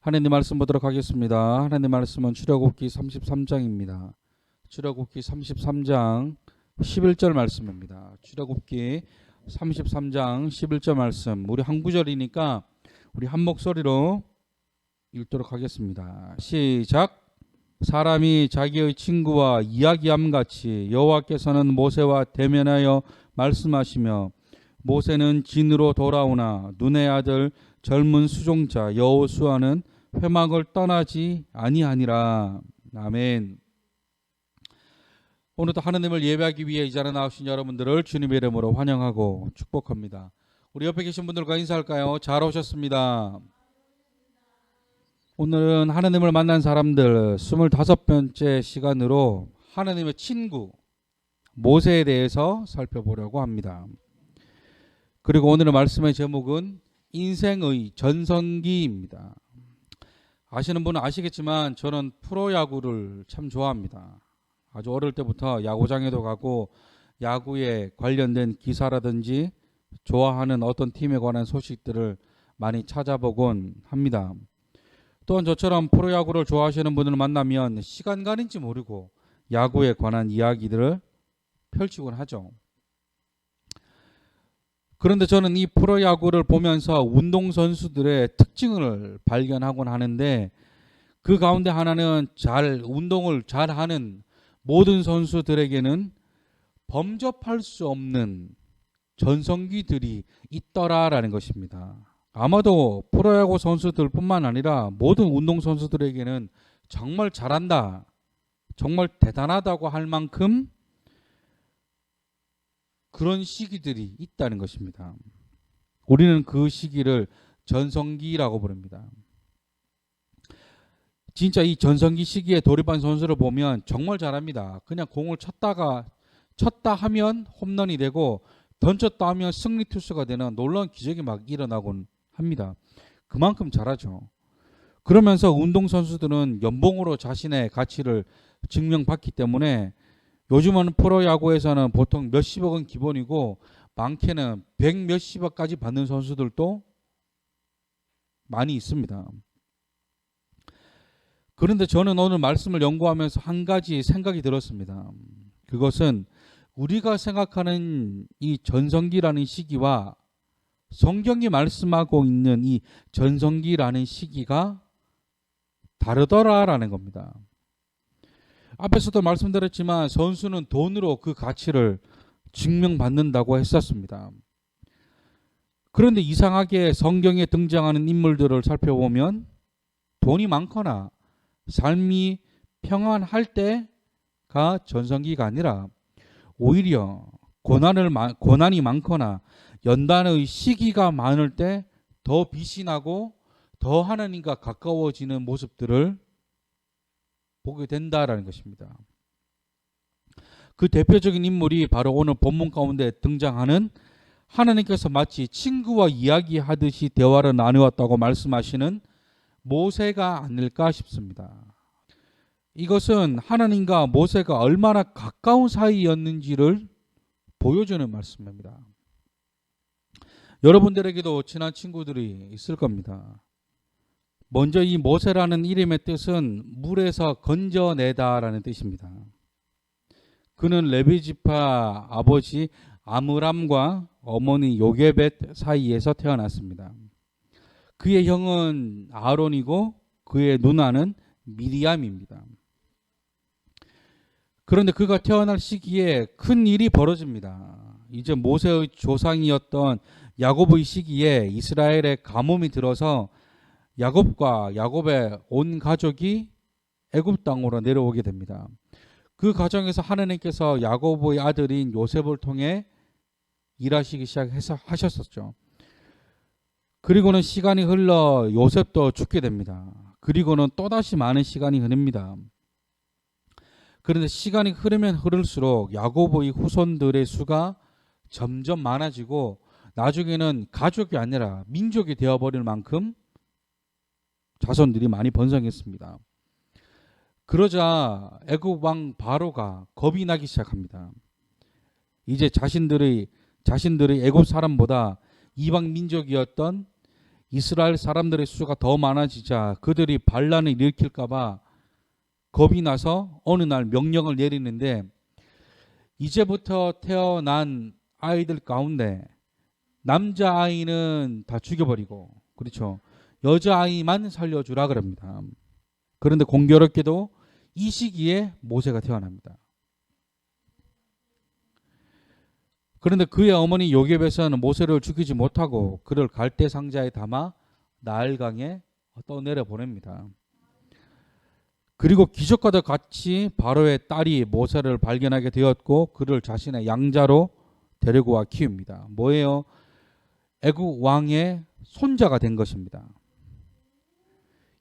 하나님 말씀 보도록 하겠습니다. 하나님 말씀은 출애굽기 33장입니다. 출애굽기 33장 11절 말씀입니다. 출애굽기 33장 11절 말씀. 우리 한 구절이니까 우리 한 목소리로 읽도록 하겠습니다. 시작. 사람이 자기의 친구와 이야기함 같이 여호와께서는 모세와 대면하여 말씀하시며 모세는 진으로 돌아오나 눈의 아들 젊은 수종자 여호수아는 회막을 떠나지 아니하니라. 아멘. 오늘도 하나님을 예배하기 위해 이 자리에 나오신 여러분들을 주님의 이름으로 환영하고 축복합니다. 우리 옆에 계신 분들과 인사할까요? 잘 오셨습니다. 오늘은 하나님을 만난 사람들 25번째 시간으로 하나님의 친구 모세에 대해서 살펴보려고 합니다. 그리고 오늘의 말씀의 제목은 인생의 전성기입니다. 아시는 분은 아시겠지만 저는 프로야구를 참 좋아합니다. 아주 어릴 때부터 야구장에도 가고 야구에 관련된 기사라든지 좋아하는 어떤 팀에 관한 소식들을 많이 찾아보곤 합니다. 또한 저처럼 프로야구를 좋아하시는 분을 만나면 시간 가는지 모르고 야구에 관한 이야기들을 펼치곤 하죠. 그런데 저는 이 프로야구를 보면서 운동선수들의 특징을 발견하곤 하는데 그 가운데 하나는 운동을 잘하는 모든 선수들에게는 범접할 수 없는 전성기들이 있더라라는 것입니다. 아마도 프로야구 선수들뿐만 아니라 모든 운동선수들에게는 정말 잘한다, 정말 대단하다고 할 만큼 그런 시기들이 있다는 것입니다. 우리는 그 시기를 전성기라고 부릅니다. 진짜 이 전성기 시기에 돌입한 선수를 보면 정말 잘합니다. 그냥 공을 쳤다 하면 홈런이 되고 던졌다 하면 승리 투수가 되는 놀라운 기적이 막 일어나곤 합니다. 그만큼 잘하죠. 그러면서 운동선수들은 연봉으로 자신의 가치를 증명받기 때문에 요즘은 프로야구에서는 보통 몇십억은 기본이고 많게는 100몇십억까지 받는 선수들도 많이 있습니다. 그런데 저는 오늘 말씀을 연구하면서 한 가지 생각이 들었습니다. 그것은 우리가 생각하는 이 전성기라는 시기와 성경이 말씀하고 있는 이 전성기라는 시기가 다르더라라는 겁니다. 앞에서도 말씀드렸지만 선수는 돈으로 그 가치를 증명받는다고 했었습니다. 그런데 이상하게 성경에 등장하는 인물들을 살펴보면 돈이 많거나 삶이 평안할 때가 전성기가 아니라 오히려 고난이 많거나 연단의 시기가 많을 때 더 빛이 나고 더 하나님과 가까워지는 모습들을 보게 된다라는 것입니다. 그 대표적인 인물이 바로 오늘 본문 가운데 등장하는 하나님께서 마치 친구와 이야기하듯이 대화를 나누었다고 말씀하시는 모세가 아닐까 싶습니다. 이것은 하나님과 모세가 얼마나 가까운 사이였는지를 보여주는 말씀입니다. 여러분들에게도 친한 친구들이 있을 겁니다. 먼저 이 모세라는 이름의 뜻은 물에서 건져내다라는 뜻입니다. 그는 레위지파 아버지 아므람과 어머니 요게벳 사이에서 태어났습니다. 그의 형은 아론이고 그의 누나는 미리암입니다. 그런데 그가 태어날 시기에 큰 일이 벌어집니다. 이제 모세의 조상이었던 야곱의 시기에 이스라엘에 가뭄이 들어서 야곱과 야곱의 온 가족이 애굽 땅으로 내려오게 됩니다. 그 과정에서 하나님께서 야곱의 아들인 요셉을 통해 일하시기 시작하셨었죠. 그리고는 시간이 흘러 요셉도 죽게 됩니다. 그리고는 또다시 많은 시간이 흐릅니다. 그런데 시간이 흐르면 흐를수록 야곱의 후손들의 수가 점점 많아지고 나중에는 가족이 아니라 민족이 되어버릴 만큼 자손들이 많이 번성했습니다. 그러자 애굽 왕 바로가 겁이 나기 시작합니다. 이제 자신들의 애굽 사람보다 이방 민족이었던 이스라엘 사람들의 수가 더 많아지자 그들이 반란을 일으킬까 봐 겁이 나서 어느 날 명령을 내리는데 이제부터 태어난 아이들 가운데 남자아이는 다 죽여버리고, 그렇죠, 여자아이만 살려주라 그럽니다. 그런데 공교롭게도 이 시기에 모세가 태어납니다. 그런데 그의 어머니 요셉에서는 모세를 죽이지 못하고 그를 갈대 상자에 담아 나일강에 떠내려 보냅니다. 그리고 기적과도 같이 바로의 딸이 모세를 발견하게 되었고 그를 자신의 양자로 데리고 와 키웁니다. 뭐예요? 애국 왕의 손자가 된 것입니다.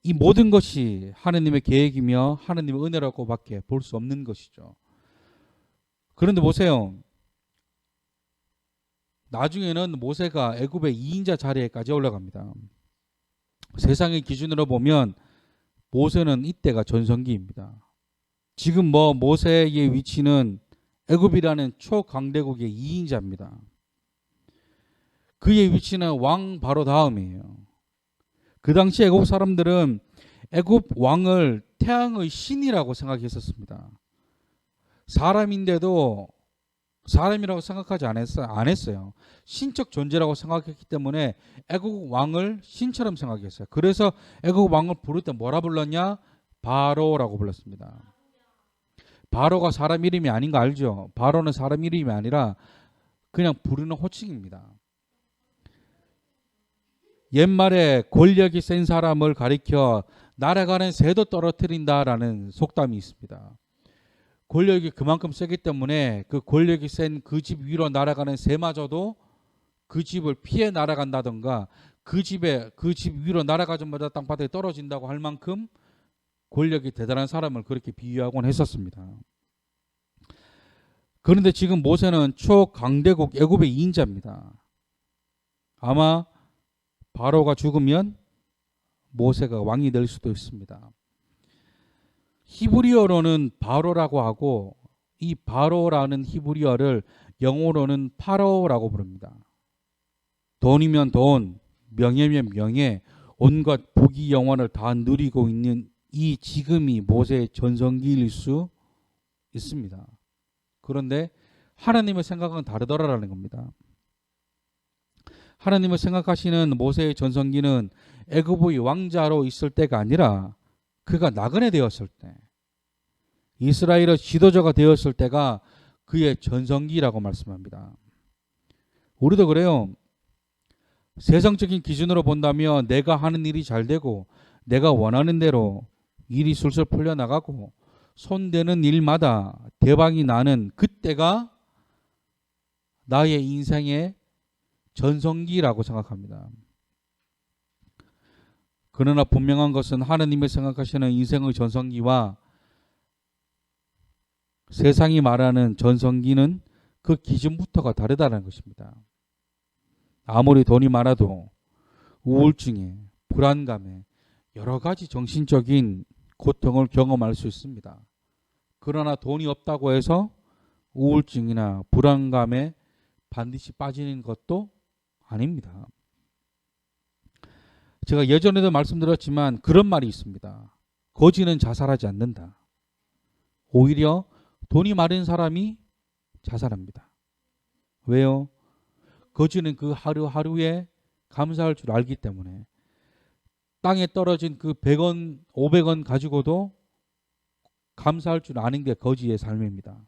이 모든 것이 하느님의 계획이며 하느님의 은혜라고밖에 볼 수 없는 것이죠. 그런데 보세요. 나중에는 모세가 애굽의 2인자 자리에까지 올라갑니다. 세상의 기준으로 보면 모세는 이때가 전성기입니다. 지금 모세의 위치는 애굽이라는 초강대국의 2인자입니다. 그의 위치는 왕 바로 다음이에요. 그 당시 애굽 사람들은 애굽 왕을 태양의 신이라고 생각했었습니다. 사람인데도 사람이라고 생각하지 않았어요. 신적 존재라고 생각했기 때문에 애국 왕을 신처럼 생각했어요. 그래서 애국 왕을 부를 때 뭐라 불렀냐? 바로라고 불렀습니다. 바로가 사람 이름이 아닌 거 알죠? 바로는 사람 이름이 아니라 그냥 부르는 호칭입니다. 옛말에 권력이 센 사람을 가리켜 날아가는 새도 떨어뜨린다라는 속담이 있습니다. 권력이 그만큼 세기 때문에 그 권력이 센 그 집 위로 날아가는 새마저도 그 집을 피해 날아간다던가 그 집 위로 날아가자마자 땅바닥에 떨어진다고 할 만큼 권력이 대단한 사람을 그렇게 비유하곤 했었습니다. 그런데 지금 모세는 초강대국 애굽의 2인자입니다. 아마 바로가 죽으면 모세가 왕이 될 수도 있습니다. 히브리어로는 바로라고 하고 이 바로라는 히브리어를 영어로는 파라오라고 부릅니다. 돈이면 돈, 명예면 명예, 온갖 부귀 영화를 다 누리고 있는 이 지금이 모세의 전성기일 수 있습니다. 그런데 하나님의 생각은 다르더라라는 겁니다. 하나님을 생각하시는 모세의 전성기는 애굽의 왕자로 있을 때가 아니라 그가 나그네 되었을 때, 이스라엘의 지도자가 되었을 때가 그의 전성기라고 말씀합니다. 우리도 그래요. 세상적인 기준으로 본다면 내가 하는 일이 잘 되고 내가 원하는 대로 일이 술술 풀려나가고 손대는 일마다 대박이 나는 그때가 나의 인생의 전성기라고 생각합니다. 그러나 분명한 것은 하나님이 생각하시는 인생의 전성기와 세상이 말하는 전성기는 그 기준부터가 다르다는 것입니다. 아무리 돈이 많아도 우울증에, 불안감에 여러 가지 정신적인 고통을 경험할 수 있습니다. 그러나 돈이 없다고 해서 우울증이나 불안감에 반드시 빠지는 것도 아닙니다. 제가 예전에도 말씀드렸지만 그런 말이 있습니다. 거지는 자살하지 않는다. 오히려 돈이 많은 사람이 자살합니다. 왜요? 거지는 그 하루하루에 감사할 줄 알기 때문에 땅에 떨어진 그 100원, 500원 가지고도 감사할 줄 아는 게 거지의 삶입니다.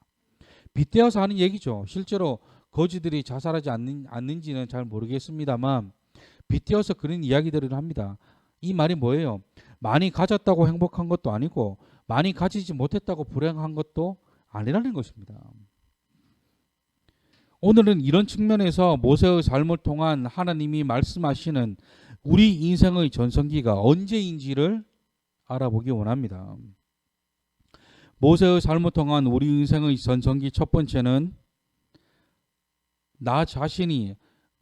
빗대어서 하는 얘기죠. 실제로 거지들이 자살하지 않는지는 잘 모르겠습니다만 빗대어서 그런 이야기들을 합니다. 이 말이 뭐예요? 많이 가졌다고 행복한 것도 아니고 많이 가지지 못했다고 불행한 것도 아니라는 것입니다. 오늘은 이런 측면에서 모세의 삶을 통한 하나님이 말씀하시는 우리 인생의 전성기가 언제인지를 알아보기 원합니다. 모세의 삶을 통한 우리 인생의 전성기 첫 번째는 나 자신이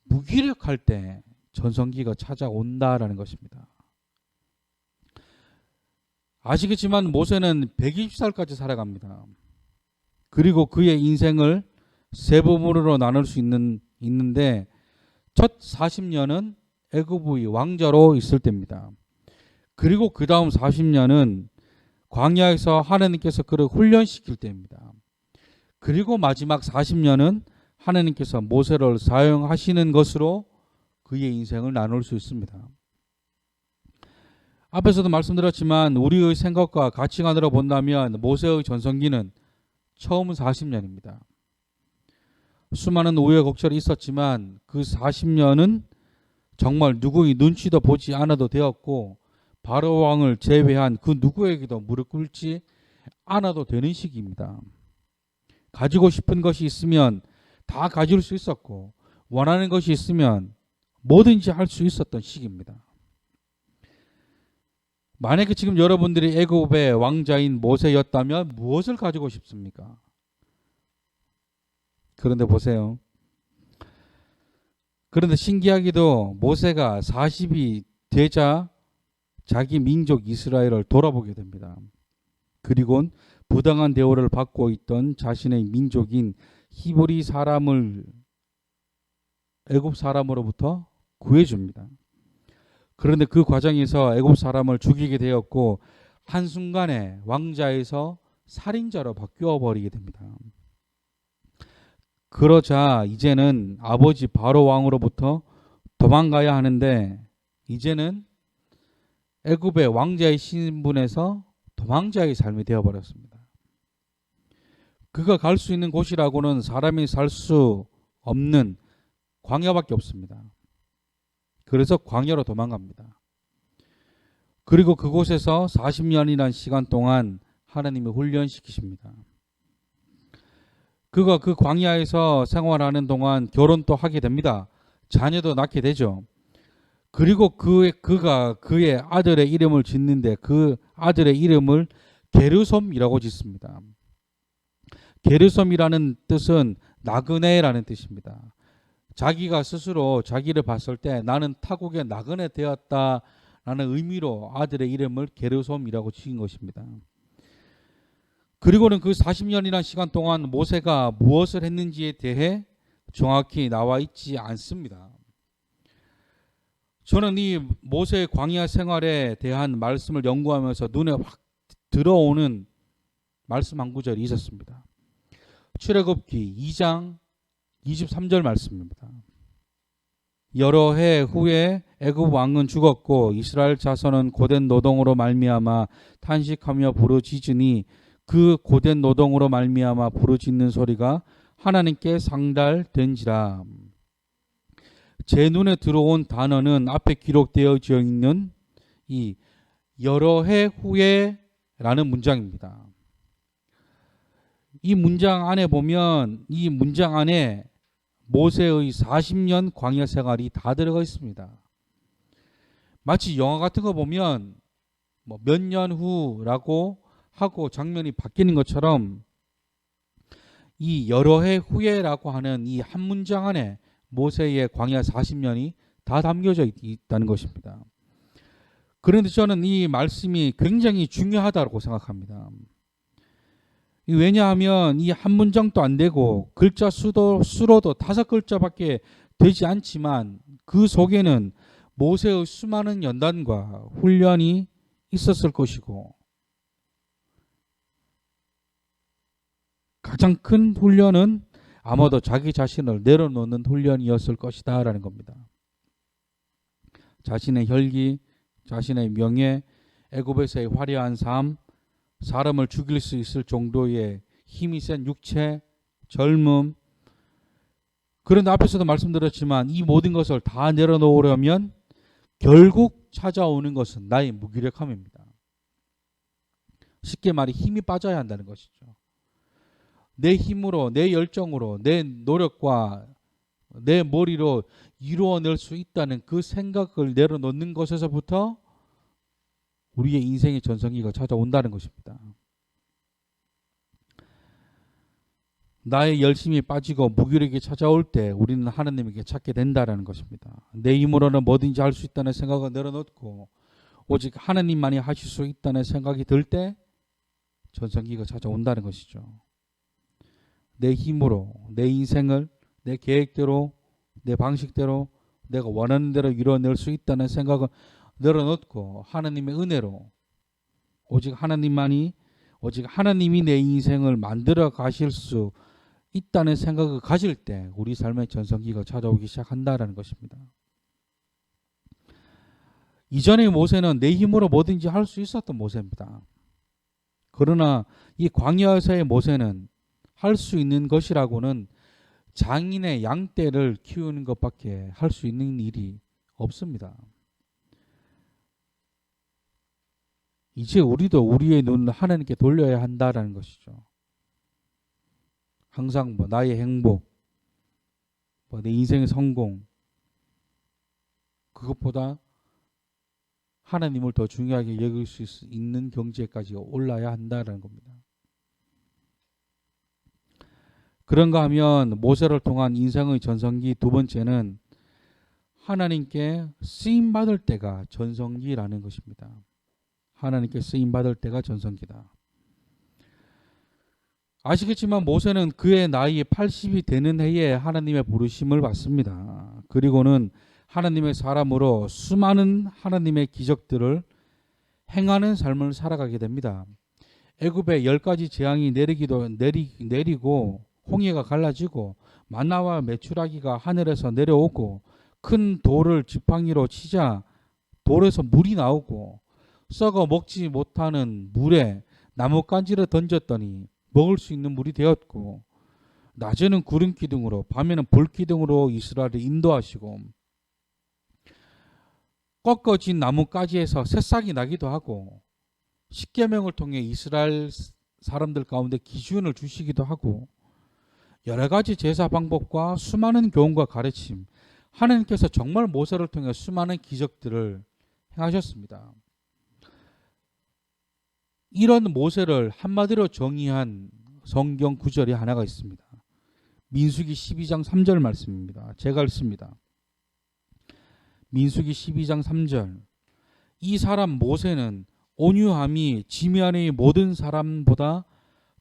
무기력할 때 전성기가 찾아온다라는 것입니다. 아시겠지만 모세는 120살까지 살아갑니다. 그리고 그의 인생을 세 부분으로 나눌 수 있는데 첫 40년은 애굽의 왕자로 있을 때입니다. 그리고 그 다음 40년은 광야에서 하나님께서 그를 훈련시킬 때입니다. 그리고 마지막 40년은 하나님께서 모세를 사용하시는 것으로 그의 인생을 나눌 수 있습니다. 앞에서도 말씀드렸지만 우리의 생각과 가치관으로 본다면 모세의 전성기는 처음은 40년입니다. 수많은 우여곡절이 있었지만 그 40년은 정말 누구의 눈치도 보지 않아도 되었고 바로 왕을 제외한 그 누구에게도 무릎 꿇지 않아도 되는 시기입니다. 가지고 싶은 것이 있으면 다 가질 수 있었고 원하는 것이 있으면 뭐든지 할 수 있었던 시기입니다. 만약에 지금 여러분들이 애굽의 왕자인 모세였다면 무엇을 가지고 싶습니까? 그런데 보세요. 그런데 신기하게도 모세가 40이 되자 자기 민족 이스라엘을 돌아보게 됩니다. 그리고 부당한 대우를 받고 있던 자신의 민족인 히브리 사람을 애굽 사람으로부터 구해줍니다. 그런데 그 과정에서 애굽 사람을 죽이게 되었고 한순간에 왕자에서 살인자로 바뀌어 버리게 됩니다. 그러자 이제는 아버지 바로 왕으로부터 도망가야 하는데 이제는 애굽의 왕자의 신분에서 도망자의 삶이 되어버렸습니다. 그가 갈 수 있는 곳이라고는 사람이 살 수 없는 광야밖에 없습니다. 그래서 광야로 도망갑니다. 그리고 그곳에서 40년이라는 시간 동안 하나님이 훈련시키십니다. 그가 그 광야에서 생활하는 동안 결혼도 하게 됩니다. 자녀도 낳게 되죠. 그리고 그가 그의 아들의 이름을 짓는데 그 아들의 이름을 게르솜이라고 짓습니다. 게르솜이라는 뜻은 나그네라는 뜻입니다. 자기가 스스로 자기를 봤을 때 나는 타국의 나그네 되었다라는 의미로 아들의 이름을 게르솜이라고 지은 것입니다. 그리고는 그 40년이라는 시간 동안 모세가 무엇을 했는지에 대해 정확히 나와 있지 않습니다. 저는 이 모세의 광야 생활에 대한 말씀을 연구하면서 눈에 확 들어오는 말씀 한 구절이 있었습니다. 출애굽기 2장 23절 말씀입니다. 여러 해 후에 애굽 왕은 죽었고 이스라엘 자손은 고된 노동으로 말미암아 탄식하며 부르짖으니 그 고된 노동으로 말미암아 부르짖는 소리가 하나님께 상달된지라. 제 눈에 들어온 단어는 앞에 기록되어 있는 이 여러 해 후에라는 문장입니다. 이 문장 안에 보면 이 문장 안에 모세의 40년 광야 생활이 다 들어가 있습니다. 마치 영화 같은 거 보면 뭐 몇 년 후라고 하고 장면이 바뀌는 것처럼 이 여러 해 후에라고 하는 이 한 문장 안에 모세의 광야 40년이 다 담겨져 있다는 것입니다. 그런데 저는 이 말씀이 굉장히 중요하다고 생각합니다. 왜냐하면 이 한 문장도 안 되고 글자 수로도 5글자밖에 되지 않지만 그 속에는 모세의 수많은 연단과 훈련이 있었을 것이고 가장 큰 훈련은 아마도 자기 자신을 내려놓는 훈련이었을 것이다 라는 겁니다. 자신의 혈기, 자신의 명예, 애굽에서의 화려한 삶, 사람을 죽일 수 있을 정도의 힘이 센 육체, 젊음. 그런데 앞에서도 말씀드렸지만 이 모든 것을 다 내려놓으려면 결국 찾아오는 것은 나의 무기력함입니다. 쉽게 말해 힘이 빠져야 한다는 것이죠. 내 힘으로, 내 열정으로, 내 노력과 내 머리로 이루어낼 수 있다는 그 생각을 내려놓는 것에서부터 우리의 인생의 전성기가 찾아온다는 것입니다. 나의 열심이 빠지고 무기력이 찾아올 때 우리는 하나님에게 찾게 된다는 것입니다. 내 힘으로는 뭐든지 할 수 있다는 생각을 내려놓고 오직 하나님만이 하실 수 있다는 생각이 들 때 전성기가 찾아온다는 것이죠. 내 힘으로 내 인생을 내 계획대로 내 방식대로 내가 원하는 대로 이뤄낼 수 있다는 생각을 늘어놓고 하나님의 은혜로 오직 하나님이 내 인생을 만들어 가실 수 있다는 생각을 가질 때 우리 삶의 전성기가 찾아오기 시작한다라는 것입니다. 이전의 모세는 내 힘으로 뭐든지 할 수 있었던 모세입니다. 그러나 이 광야에서의 모세는 할 수 있는 것이라고는 장인의 양떼를 키우는 것밖에 할 수 있는 일이 없습니다. 이제 우리도 우리의 눈을 하나님께 돌려야 한다라는 것이죠. 항상 나의 행복, 내 인생의 성공, 그것보다 하나님을 더 중요하게 여길 수 있는 경지에까지 올라야 한다라는 겁니다. 그런가 하면 모세를 통한 인생의 전성기 두 번째는 하나님께 쓰임받을 때가 전성기라는 것입니다. 하나님께 쓰임받을 때가 전성기다. 아시겠지만 모세는 그의 나이 80이 되는 해에 하나님의 부르심을 받습니다. 그리고는 하나님의 사람으로 수많은 하나님의 기적들을 행하는 삶을 살아가게 됩니다. 애굽에 10가지 재앙이 내리고 홍해가 갈라지고 만나와 메추라기가 하늘에서 내려오고 큰 돌을 지팡이로 치자 돌에서 물이 나오고 썩어 먹지 못하는 물에 나뭇가지를 던졌더니 먹을 수 있는 물이 되었고 낮에는 구름 기둥으로 밤에는 불 기둥으로 이스라엘을 인도하시고 꺾어진 나뭇가지에서 새싹이 나기도 하고 십계명을 통해 이스라엘 사람들 가운데 기준을 주시기도 하고 여러 가지 제사 방법과 수많은 교훈과 가르침, 하나님께서 정말 모세를 통해 수많은 기적들을 행하셨습니다. 이런 모세를 한마디로 정의한 성경 구절이 하나가 있습니다. 민수기 12장 3절 말씀입니다. 제가 읽습니다. 민수기 12장 3절. 이 사람 모세는 온유함이 지면의 모든 사람보다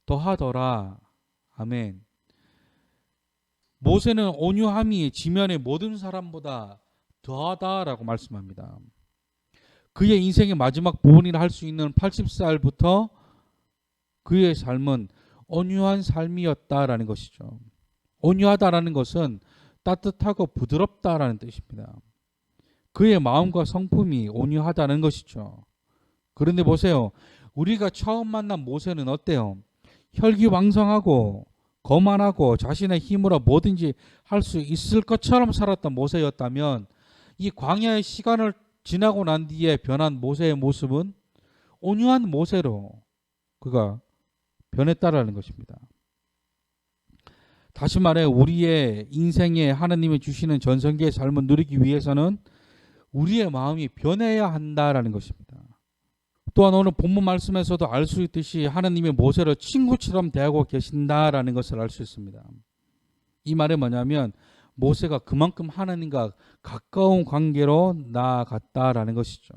더하더라. 아멘. 모세는 온유함이 지면의 모든 사람보다 더하다라고 말씀합니다. 그의 인생의 마지막 부분이라 할 수 있는 80살부터 그의 삶은 온유한 삶이었다라는 것이죠. 온유하다라는 것은 따뜻하고 부드럽다라는 뜻입니다. 그의 마음과 성품이 온유하다는 것이죠. 그런데 보세요. 우리가 처음 만난 모세는 어때요? 혈기왕성하고 거만하고 자신의 힘으로 뭐든지 할 수 있을 것처럼 살았던 모세였다면 이 광야의 시간을 지나고 난 뒤에 변한 모세의 모습은 온유한 모세로 그가 변했다라는 것입니다. 다시 말해 우리의 인생에 하나님이 주시는 전성기의 삶을 누리기 위해서는 우리의 마음이 변해야 한다라는 것입니다. 또한 오늘 본문 말씀에서도 알 수 있듯이 하나님이 모세를 친구처럼 대하고 계신다라는 것을 알 수 있습니다. 이 말은 뭐냐면 모세가 그만큼 하나님과 가까운 관계로 나아갔다라는 것이죠.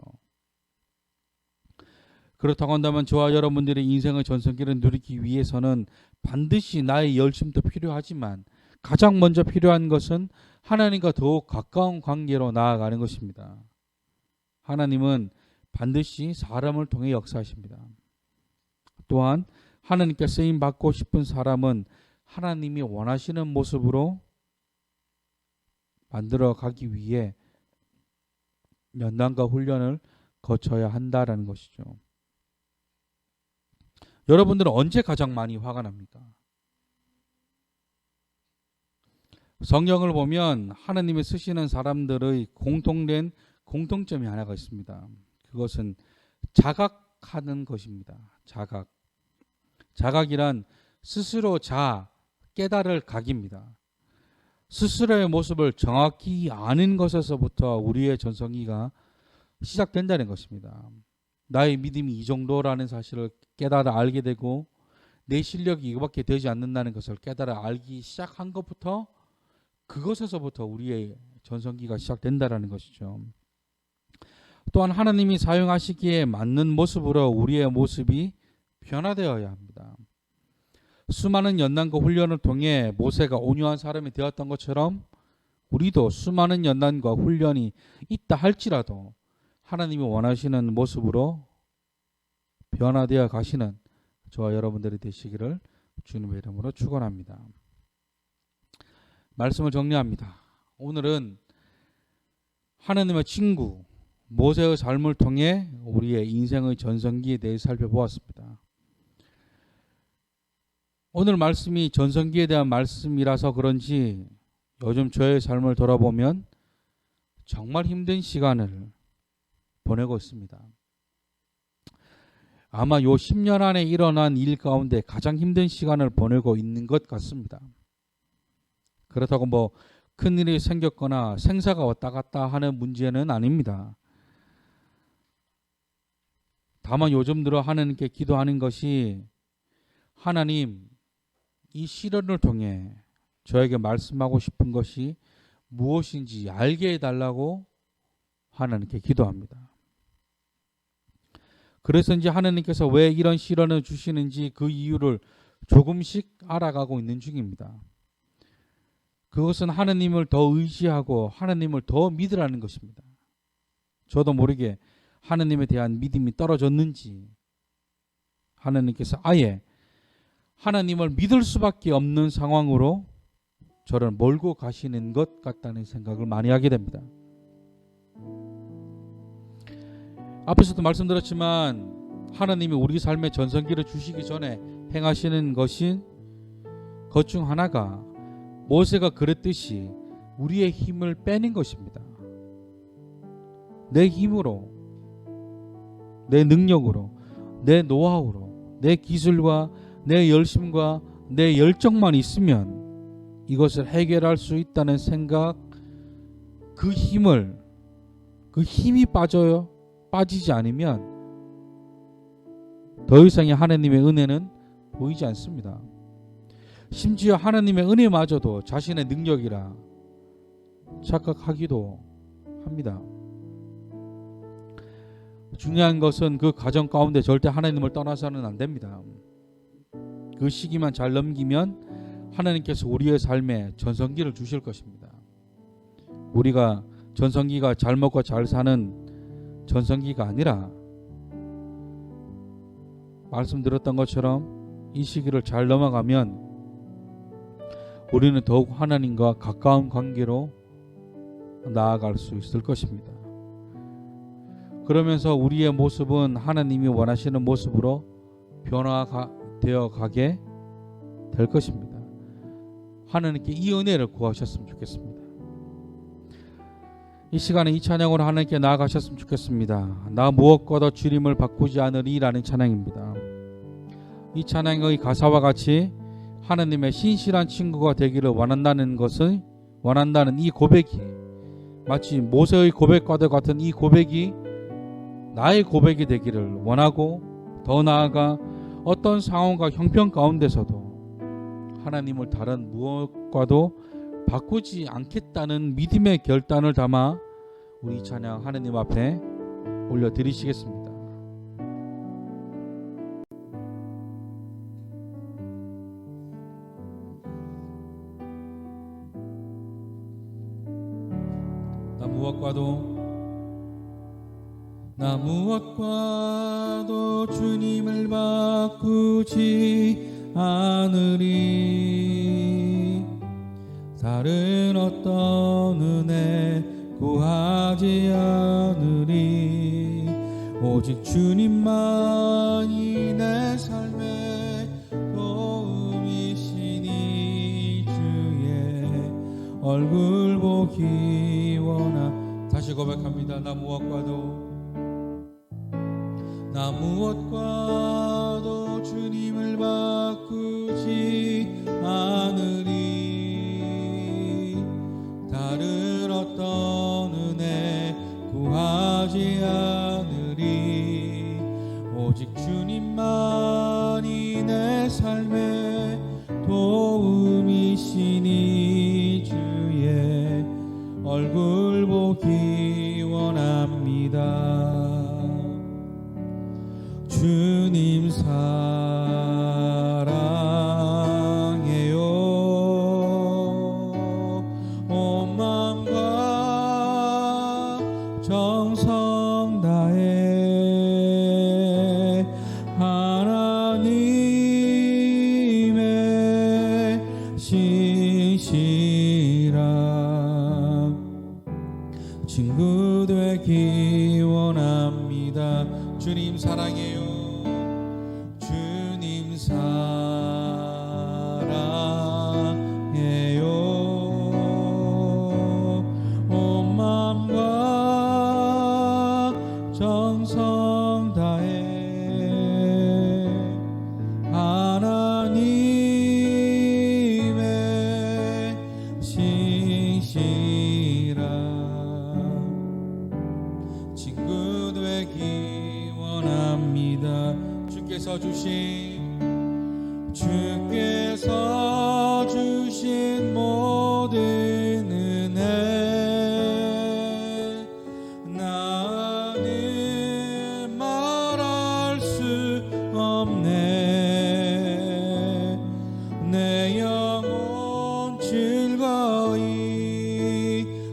그렇다고 한다면 저와 여러분들의 인생의 전성기를 누리기 위해서는 반드시 나의 열심도 필요하지만 가장 먼저 필요한 것은 하나님과 더욱 가까운 관계로 나아가는 것입니다. 하나님은 반드시 사람을 통해 역사하십니다. 또한 하나님께 쓰임받고 싶은 사람은 하나님이 원하시는 모습으로 만들어 가기 위해 연단과 훈련을 거쳐야 한다라는 것이죠. 여러분들은 언제 가장 많이 화가 납니까? 성경을 보면 하나님이 쓰시는 사람들의 공통된 공통점이 하나가 있습니다. 그것은 자각하는 것입니다. 자각이란 스스로 깨달을 각입니다. 스스로의 모습을 정확히 아는 것에서부터 우리의 전성기가 시작된다는 것입니다. 나의 믿음이 이 정도라는 사실을 깨달아 알게 되고 내 실력이 이거밖에 되지 않는다는 것을 깨달아 알기 시작한 것부터 그것에서부터 우리의 전성기가 시작된다는 것이죠. 또한 하나님이 사용하시기에 맞는 모습으로 우리의 모습이 변화되어야 합니다. 수많은 연단과 훈련을 통해 모세가 온유한 사람이 되었던 것처럼 우리도 수많은 연단과 훈련이 있다 할지라도 하나님이 원하시는 모습으로 변화되어 가시는 저와 여러분들이 되시기를 주님의 이름으로 축원합니다. 말씀을 정리합니다. 오늘은 하나님의 친구 모세의 삶을 통해 우리의 인생의 전성기에 대해 살펴보았습니다. 오늘 말씀이 전성기에 대한 말씀이라서 그런지 요즘 저의 삶을 돌아보면 정말 힘든 시간을 보내고 있습니다. 아마 요 10년 안에 일어난 일 가운데 가장 힘든 시간을 보내고 있는 것 같습니다. 그렇다고 뭐 큰일이 생겼거나 생사가 왔다 갔다 하는 문제는 아닙니다. 다만 요즘 들어 하나님께 기도하는 것이 하나님, 이 시련을 통해 저에게 말씀하고 싶은 것이 무엇인지 알게 해달라고 하나님께 기도합니다. 그래서 이제 하나님께서 왜 이런 시련을 주시는지 그 이유를 조금씩 알아가고 있는 중입니다. 그것은 하나님을 더 의지하고 하나님을 더 믿으라는 것입니다. 저도 모르게 하나님에 대한 믿음이 떨어졌는지 하나님께서 아예 하나님을 믿을 수밖에 없는 상황으로 저를 몰고 가시는 것 같다는 생각을 많이 하게 됩니다. 앞에서도 말씀드렸지만 하나님이 우리 삶의 전성기를 주시기 전에 행하시는 것인 것 중 하나가 모세가 그랬듯이 우리의 힘을 빼는 것입니다. 내 힘으로, 내 능력으로, 내 노하우로, 내 기술과 내 열심과 내 열정만 있으면 이것을 해결할 수 있다는 생각, 그 힘이 빠지지 않으면 더 이상의 하나님의 은혜는 보이지 않습니다. 심지어 하나님의 은혜마저도 자신의 능력이라 착각하기도 합니다. 중요한 것은 그 과정 가운데 절대 하나님을 떠나서는 안 됩니다. 그 시기만 잘 넘기면 하나님께서 우리의 삶에 전성기를 주실 것입니다. 우리가 전성기가 잘 먹고 잘 사는 전성기가 아니라 말씀드렸던 것처럼 이 시기를 잘 넘어가면 우리는 더욱 하나님과 가까운 관계로 나아갈 수 있을 것입니다. 그러면서 우리의 모습은 하나님이 원하시는 모습으로 변화되어 가게 될 것입니다. 하나님께 이 은혜를 구하셨으면 좋겠습니다. 이 시간에 이 찬양으로 하나님께 나아가셨으면 좋겠습니다. 나 무엇과도 주님을 바꾸지 않으리라는 찬양입니다. 이 찬양의 가사와 같이 하나님의 신실한 친구가 되기를 원한다는 이 고백이 마치 모세의 고백과도 같은 이 고백이 나의 고백이 되기를 원하고, 더 나아가 어떤 상황과 형편 가운데서도 하나님을 다른 무엇과도 바꾸지 않겠다는 믿음의 결단을 담아 우리 찬양 하나님 앞에 올려드리시겠습니다. 나 무엇과도 주님을 바꾸지 않으리. 다른 어떤 은혜 구하지 않으리. 오직 주님만이 내 삶의 도움이시니 주의 얼굴 보기 원하. 다시 고백합니다. 나 무엇과도 주님을 바꾸지 않으리. 다른 어떤 은혜 구하지 않으리. 오직 주님만이 내 삶의 도움이시니 주의 얼굴 보기 원합니다. 주님 사랑해요. 온 마음으로 주님 사랑해요. 주님 사랑해요. 온 마음과 정성 다해 하나님의 신실한 친구 되기 원합니다. 주께서 주신 모든 은혜 나는 말할 수 없네. 내 영혼 즐거이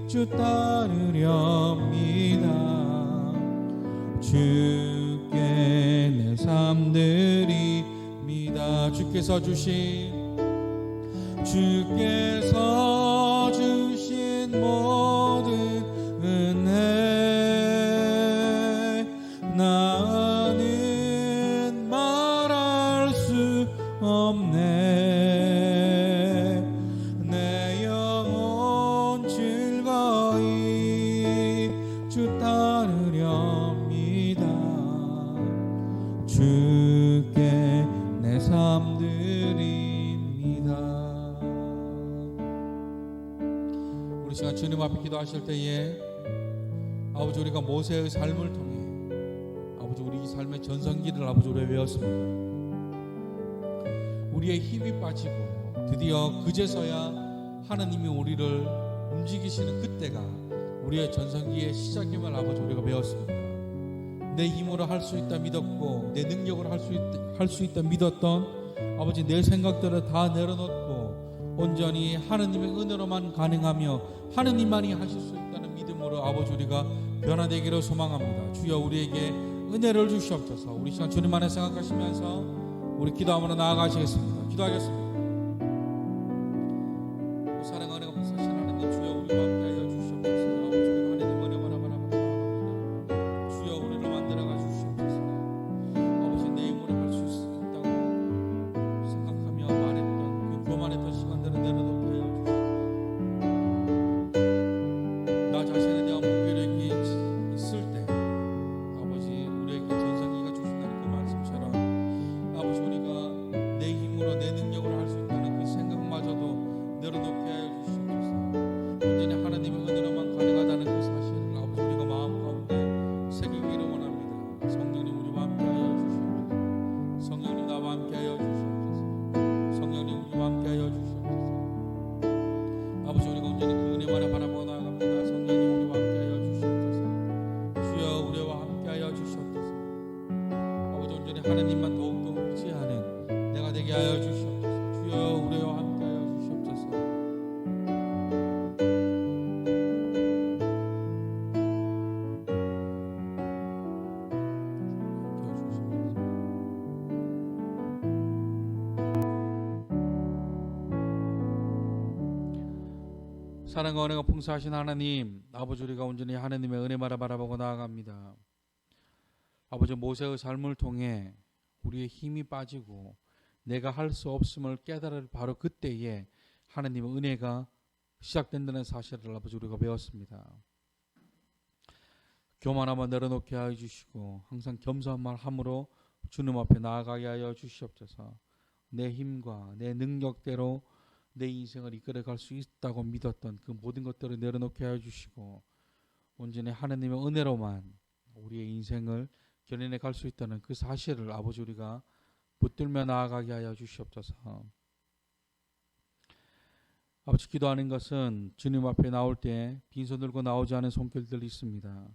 주 따르렵니다. 주께 내 삶 드립니다. 주께서 주신 모든 은혜 나는 말할 수 없네. 내 영혼 즐거이 주 따르렵니다. 주께 내 삶 드립니다. 우리 시간 주님 앞에 기도하실 때에 아버지 우리가 모세의 삶을 통해 아버지 우리 삶의 전성기를 아버지 우리가 외웠습니다. 우리의 힘이 빠지고 드디어 그제서야 하나님이 우리를 움직이시는 그때가 우리의 전성기의 시작임을 아버지 우리가 배웠습니다. 내 힘으로 할 수 있다 믿었고 내 능력으로 할 수 있다 믿었던 아버지 내 생각들을 다 내려놓고 온전히 하나님의 은혜로만 가능하며 하나님만이 하실 수 있다는 믿음으로 아버지 우리가 변화되기를 소망합니다. 주여 우리에게 은혜를 주시옵소서. 우리 시간 주님 안에 생각하시면서 우리 기도함으로 나아가시겠습니다. 기도하겠습니다. 사랑하는 사신 하나님 주여 우리와 함께하여 주시옵소서. 아버지 우리가 하나님 은혜 바라봅니다. 주여 우리를 만들어가 주시옵소서. 아버지 내 힘으로 할 수 있다고 생각하며 말했던 그 교만했던 시간들을 내려놓게 하여 주시옵소서. 나 자신에 대한 무기력이 있을 때 아버지 우리에게 전성기가 주신다는 그 말씀처럼 아버지 우리가 내 힘으로 내 능력으로 할 수 있다는 그 생각마저도 내려놓게 하여 주시옵소서. 온전히 하나님의 은혜로만 가능하다는 그 사실을 아버지 우리가 마음 가운데 새기기를 원합니다. 성령님 우리와 함께하여 주시옵소서. 성령님 나와 함께하여 주시옵소서. 성령님 우리와 함께하여 주시옵소서. 아버지 우리가 온전히 그 은혜만을 바라보고 나아갑니다. 성령님 우리와 함께하여 주시옵소서. 주여 우리와 함께하여 주시옵소서. 아버지 온전히 하나님만 더욱더 의지하는 내가 되게 하여 주시옵소서. 주여 우리와 함께하여 주시옵소서. 사랑과 은혜가 풍성하신 하나님 아버지 우리가 온전히 하나님의 은혜만을 바라보고 나아갑니다. 아버지 모세의 삶을 통해 우리의 힘이 빠지고 내가 할 수 없음을 깨달을 바로 그때에 하나님의 은혜가 시작된다는 사실을 아버지 우리가 배웠습니다. 교만함을 내려놓게 하여 주시고 항상 겸손한 말 함으로 주님 앞에 나아가게 하여 주시옵소서. 내 힘과 내 능력대로 내 인생을 이끌어갈 수 있다고 믿었던 그 모든 것들을 내려놓게 하여 주시고 온전히 하나님의 은혜로만 우리의 인생을 견인해 갈 수 있다는 그 사실을 아버지 우리가 붙들며 나아가게 하여 주시옵소서. 아버지 기도하는 것은 주님 앞에 나올 때 빈손 들고 나오지 않은 손길들이 있습니다.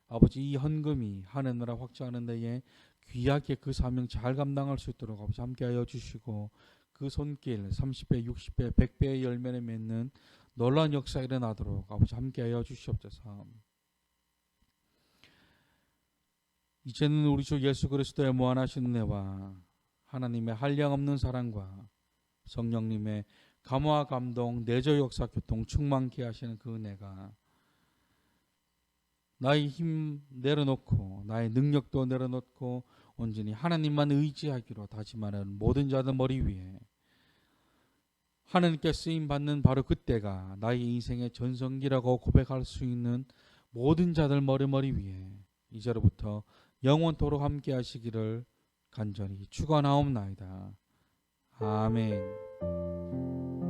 아버지 이 헌금이 하늘나라 확장하는 데에 귀하게 그 사명 잘 감당할 수 있도록 아버지 함께하여 주시고 그 손길 30배, 60배, 100배의 열매를 맺는 놀라운 역사가 일어나도록 아버지 함께하여 주시옵소서. 이제는 우리 주 예수 그리스도의 무한하신 은혜와 하나님의 한량없는 사랑과 성령님의 감화 감동 내조 역사 교통 충만케 하시는 그 은혜가 나의 힘 내려놓고 나의 능력도 내려놓고 온전히 하나님만 의지하기로 다짐하는 모든 자들 머리 위에 하나님께 쓰임 받는 바로 그때가 나의 인생의 전성기라고 고백할 수 있는 모든 자들 머리 위에 이제로부터 영원토록 함께 하시기를 간절히 축원하옵나이다. 아멘.